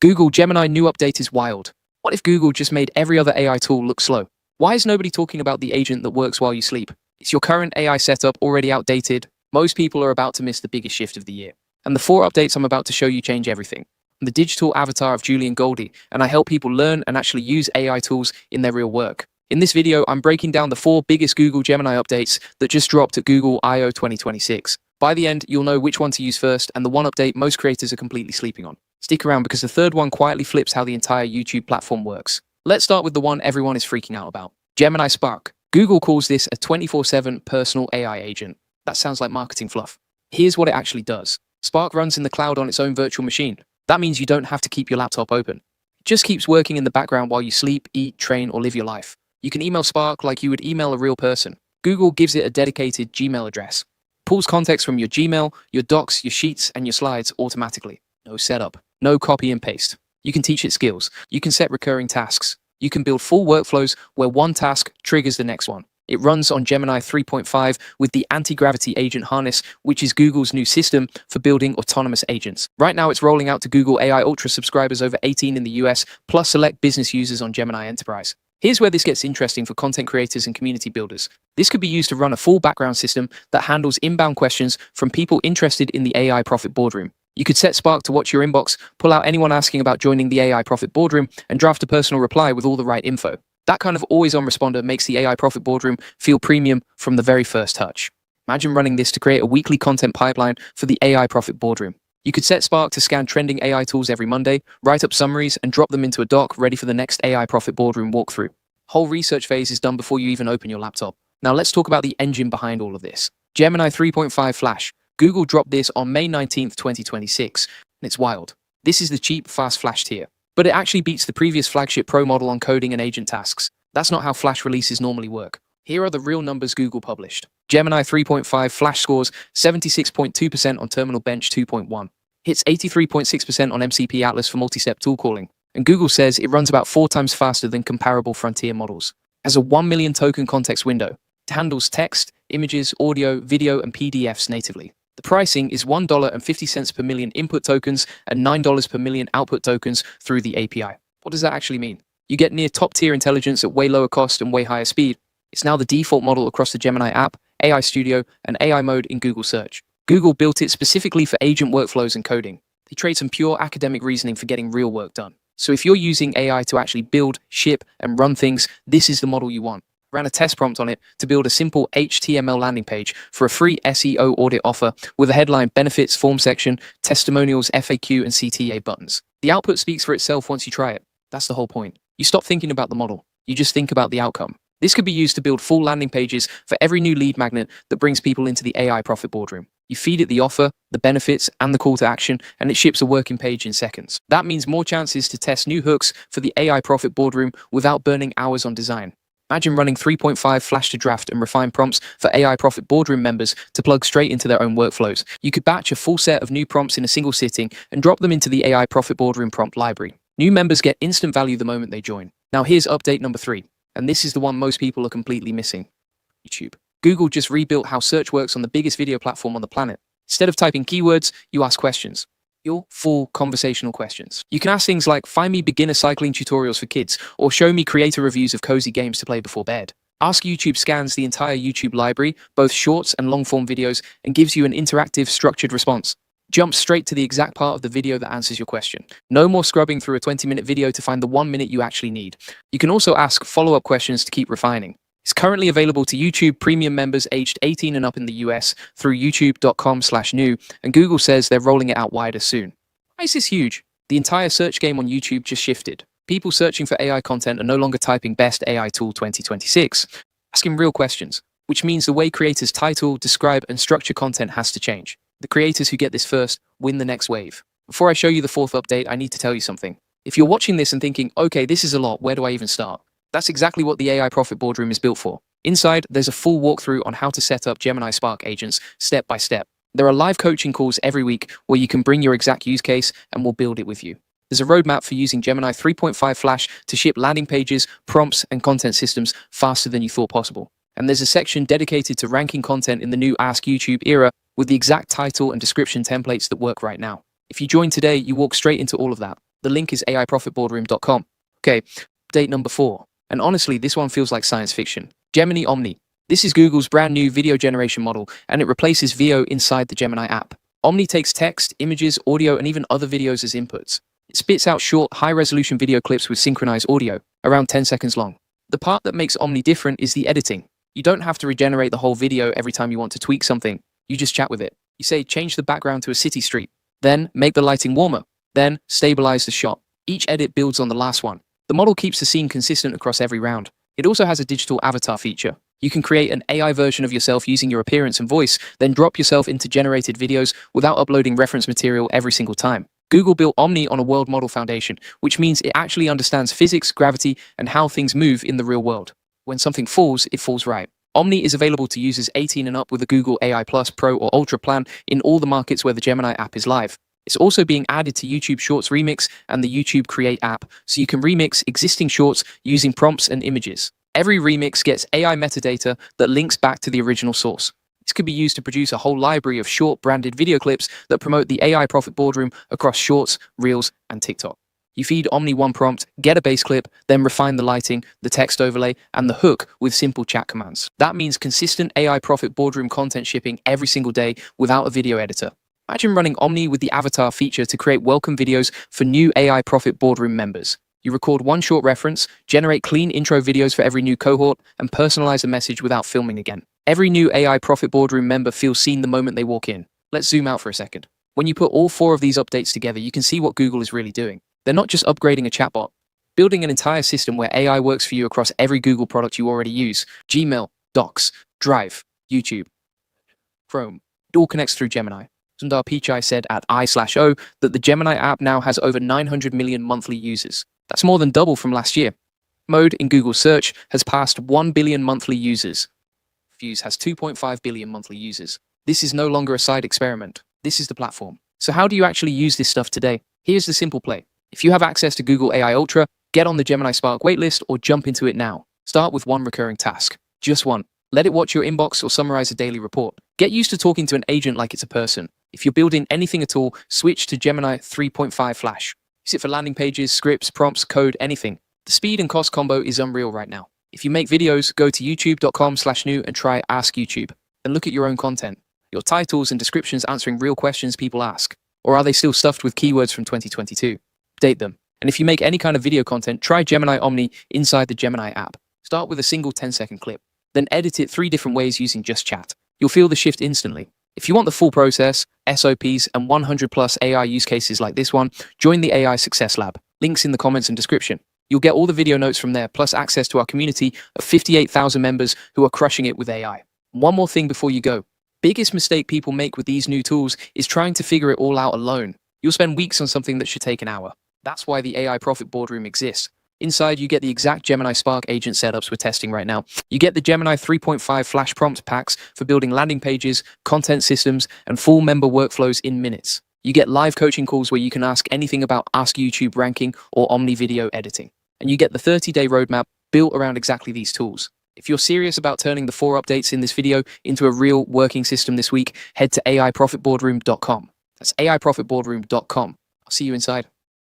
Google Gemini new update is wild. What if Google just made every other AI tool look slow? Why is nobody talking about the agent that works while you sleep? Is your current AI setup already outdated? Most people are about to miss the biggest shift of the year. And the 4 updates I'm about to show you change everything. I'm the digital avatar of Julian Goldie, and I help people learn and actually use AI tools in their real work. In this video, I'm breaking down the 4 biggest Google Gemini updates that just dropped at Google I/O 2026. By the end, you'll know which one to use first and the one update most creators are completely sleeping on. Stick around because the third one quietly flips how the entire YouTube platform works. Let's start with the one everyone is freaking out about. Gemini Spark. Google calls this a 24/7 personal AI agent. That sounds like marketing fluff. Here's what it actually does. Spark runs in the cloud on its own virtual machine. That means you don't have to keep your laptop open. It just keeps working in the background while you sleep, eat, train, or live your life. You can email Spark like you would email a real person. Google gives it a dedicated Gmail address. Pulls context from your Gmail, your docs, your sheets, and your slides automatically. No setup. No copy and paste. You can teach it skills. You can set recurring tasks. You can build full workflows where one task triggers the next one. It runs on Gemini 3.5 with the anti-gravity agent harness, which is Google's new system for building autonomous agents. Right now, it's rolling out to Google AI Ultra subscribers over 18 in the US, plus select business users on Gemini Enterprise. Here's where this gets interesting for content creators and community builders. This could be used to run a full background system that handles inbound questions from people interested in the AI Profit Boardroom. You could set Spark to watch your inbox, pull out anyone asking about joining the AI Profit Boardroom, and draft a personal reply with all the right info. That kind of always-on responder makes the AI Profit Boardroom feel premium from the very first touch. Imagine running this to create a weekly content pipeline for the AI Profit Boardroom. You could set Spark to scan trending AI tools every Monday, write up summaries, and drop them into a doc ready for the next AI Profit Boardroom walkthrough. Whole research phase is done before you even open your laptop. Now let's talk about the engine behind all of this. Gemini 3.5 Flash. Google dropped this on May 19th, 2026, and it's wild. This is the cheap, fast Flash tier, but it actually beats the previous flagship Pro model on coding and agent tasks. That's not how Flash releases normally work. Here are the real numbers Google published. Gemini 3.5 Flash scores 76.2% on Terminal Bench 2.1, hits 83.6% on MCP Atlas for multi-step tool calling, and Google says it runs about 4 times faster than comparable frontier models. Has a 1 million token context window. It handles text, images, audio, video, and PDFs natively. The pricing is $1.50 per million input tokens and $9 per million output tokens through the API. What does that actually mean? You get near top-tier intelligence at way lower cost and way higher speed. It's now the default model across the Gemini app, AI Studio, and AI mode in Google Search. Google built it specifically for agent workflows and coding. They trade some pure academic reasoning for getting real work done. So if you're using AI to actually build, ship, and run things, this is the model you want. Ran a test prompt on it to build a simple HTML landing page for a free SEO audit offer with a headline, benefits, form section, testimonials, FAQ, and CTA buttons. The output speaks for itself once you try it. That's the whole point. You stop thinking about the model. You just think about the outcome. This could be used to build full landing pages for every new lead magnet that brings people into the AI Profit Boardroom. You feed it the offer, the benefits, and the call to action, and it ships a working page in seconds. That means more chances to test new hooks for the AI Profit Boardroom without burning hours on design. Imagine running 3.5 Flash to draft and refine prompts for AI Profit Boardroom members to plug straight into their own workflows. You could batch a full set of new prompts in a single sitting and drop them into the AI Profit Boardroom prompt library. New members get instant value the moment they join. Now here's update number 3, and this is the one most people are completely missing. YouTube. Google just rebuilt how search works on the biggest video platform on the planet. Instead of typing keywords, you ask questions. Your full conversational questions. You can ask things like, find me beginner cycling tutorials for kids, or show me creator reviews of cozy games to play before bed. Ask YouTube scans the entire YouTube library, both shorts and long-form videos, and gives you an interactive, structured response. Jump straight to the exact part of the video that answers your question. No more scrubbing through a 20-minute video to find the 1 minute you actually need. You can also ask follow-up questions to keep refining. It's currently available to YouTube Premium members aged 18 and up in the US through youtube.com/new, and Google says they're rolling it out wider soon. Why is this huge? The entire search game on YouTube just shifted. People searching for AI content are no longer typing best AI tool 2026, asking real questions, which means the way creators title, describe, and structure content has to change. The creators who get this first win the next wave. Before I show you the 4th update, I need to tell you something. If you're watching this and thinking, okay, this is a lot, where do I even start? That's exactly what the AI Profit Boardroom is built for. Inside, there's a full walkthrough on how to set up Gemini Spark agents step by step. There are live coaching calls every week where you can bring your exact use case and we'll build it with you. There's a roadmap for using Gemini 3.5 Flash to ship landing pages, prompts, and content systems faster than you thought possible. And there's a section dedicated to ranking content in the new Ask YouTube era with the exact title and description templates that work right now. If you join today, you walk straight into all of that. The link is aiprofitboardroom.com. Okay, update number 4. And honestly, this one feels like science fiction. Gemini Omni. This is Google's brand new video generation model, and it replaces VO inside the Gemini app. Omni takes text, images, audio, and even other videos as inputs. It spits out short, high-resolution video clips with synchronized audio, around 10 seconds long. The part that makes Omni different is the editing. You don't have to regenerate the whole video every time you want to tweak something. You just chat with it. You say, change the background to a city street. Then, make the lighting warmer. Then, stabilize the shot. Each edit builds on the last one. The model keeps the scene consistent across every round. It also has a digital avatar feature. You can create an AI version of yourself using your appearance and voice, then drop yourself into generated videos without uploading reference material every single time. Google built Omni on a world model foundation, which means it actually understands physics, gravity, and how things move in the real world. When something falls, it falls right. Omni is available to users 18 and up with a Google AI Plus, Pro, or Ultra plan in all the markets where the Gemini app is live. It's also being added to YouTube Shorts Remix and the YouTube Create app, so you can remix existing shorts using prompts and images. Every remix gets AI metadata that links back to the original source. This could be used to produce a whole library of short branded video clips that promote the AI Profit Boardroom across Shorts, Reels, and TikTok. You feed Omni one prompt, get a base clip, then refine the lighting, the text overlay, and the hook with simple chat commands. That means consistent AI Profit Boardroom content shipping every single day without a video editor. Imagine running Omni with the avatar feature to create welcome videos for new AI Profit Boardroom members. You record one short reference, generate clean intro videos for every new cohort, and personalize a message without filming again. Every new AI Profit Boardroom member feels seen the moment they walk in. Let's zoom out for a second. When you put all 4 of these updates together, you can see what Google is really doing. They're not just upgrading a chatbot, building an entire system where AI works for you across every Google product you already use. Gmail, Docs, Drive, YouTube, Chrome. It all connects through Gemini. Sundar Pichai said at I/O that the Gemini app now has over 900 million monthly users. That's more than double from last year. Mode in Google Search has passed 1 billion monthly users. Fuse has 2.5 billion monthly users. This is no longer a side experiment. This is the platform. So how do you actually use this stuff today? Here's the simple play. If you have access to Google AI Ultra, get on the Gemini Spark waitlist or jump into it now. Start with one recurring task. Just one. Let it watch your inbox or summarize a daily report. Get used to talking to an agent like it's a person. If you're building anything at all, switch to Gemini 3.5 Flash. Use it for landing pages, scripts, prompts, code, anything. The speed and cost combo is unreal right now. If you make videos, go to youtube.com/new and try Ask YouTube. Then look at your own content. Your titles and descriptions answering real questions people ask. Or are they still stuffed with keywords from 2022? Update them. And if you make any kind of video content, try Gemini Omni inside the Gemini app. Start with a single 10-second clip. Then edit it 3 different ways using just chat. You'll feel the shift instantly. If you want the full process, SOPs, and 100+ AI use cases like this one, join the AI Success Lab. Links in the comments and description. You'll get all the video notes from there, plus access to our community of 58,000 members who are crushing it with AI. One more thing before you go. Biggest mistake people make with these new tools is trying to figure it all out alone. You'll spend weeks on something that should take an hour. That's why the AI Profit Boardroom exists. Inside, you get the exact Gemini Spark agent setups we're testing right now. You get the Gemini 3.5 Flash prompt packs for building landing pages, content systems, and full member workflows in minutes. You get live coaching calls where you can ask anything about Ask YouTube ranking or Omni video editing. And you get the 30-day roadmap built around exactly these tools. If you're serious about turning the 4 updates in this video into a real working system this week, head to aiprofitboardroom.com. That's aiprofitboardroom.com. I'll see you inside.